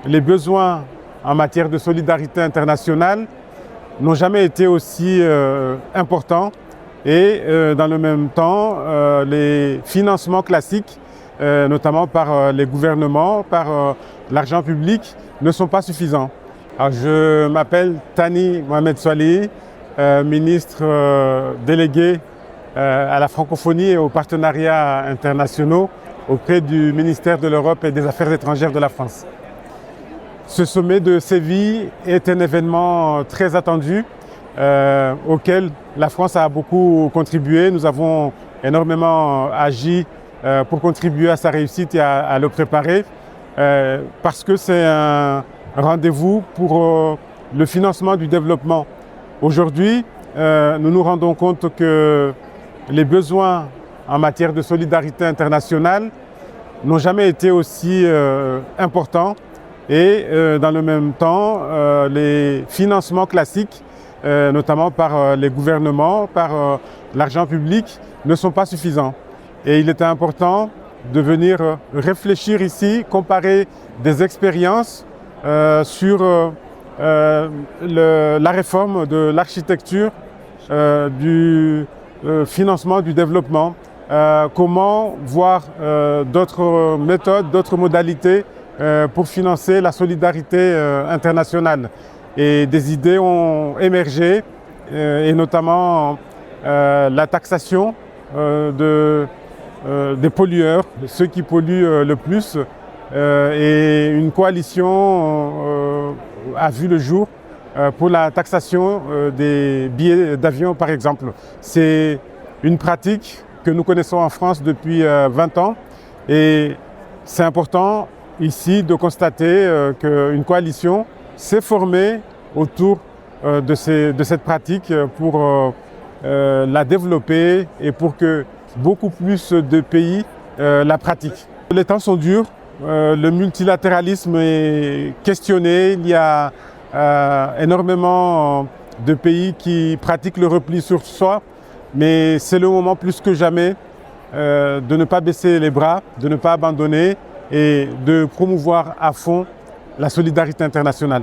les besoins en matière de solidarité internationale n'ont jamais été aussi importants et dans le même temps, les financements classiques, notamment par les gouvernements, par l'argent public, ne sont pas suffisants. Alors, je m'appelle Thani Mohamed Soilihi, ministre délégué à la francophonie et aux partenariats internationaux auprès du ministère de l'Europe et des Affaires étrangères de la France. Ce sommet de Séville est un événement très attendu auquel la France a beaucoup contribué. Nous avons énormément agi pour contribuer à sa réussite et à le préparer parce que c'est un rendez-vous pour le financement du développement. Aujourd'hui, nous nous rendons compte que les besoins en matière de solidarité internationale n'ont jamais été aussi importants et dans le même temps, les financements classiques, notamment par les gouvernements, par l'argent public, ne sont pas suffisants. Et il était important de venir réfléchir ici, comparer des expériences sur la réforme de l'architecture du financement du développement, comment voir d'autres méthodes, d'autres modalités pour financer la solidarité internationale. Et des idées ont émergé, et notamment la taxation des pollueurs, ceux qui polluent le plus. Et une coalition a vu le jour pour la taxation des billets d'avion, par exemple. C'est une pratique que nous connaissons en France depuis 20 ans et c'est important ici de constater qu'une coalition s'est formée autour de cette pratique pour la développer et pour que beaucoup plus de pays la pratiquent. Les temps sont durs, le multilatéralisme est questionné, il y a énormément de pays qui pratiquent le repli sur soi, mais c'est le moment plus que jamais de ne pas baisser les bras, de ne pas abandonner et de promouvoir à fond la solidarité internationale.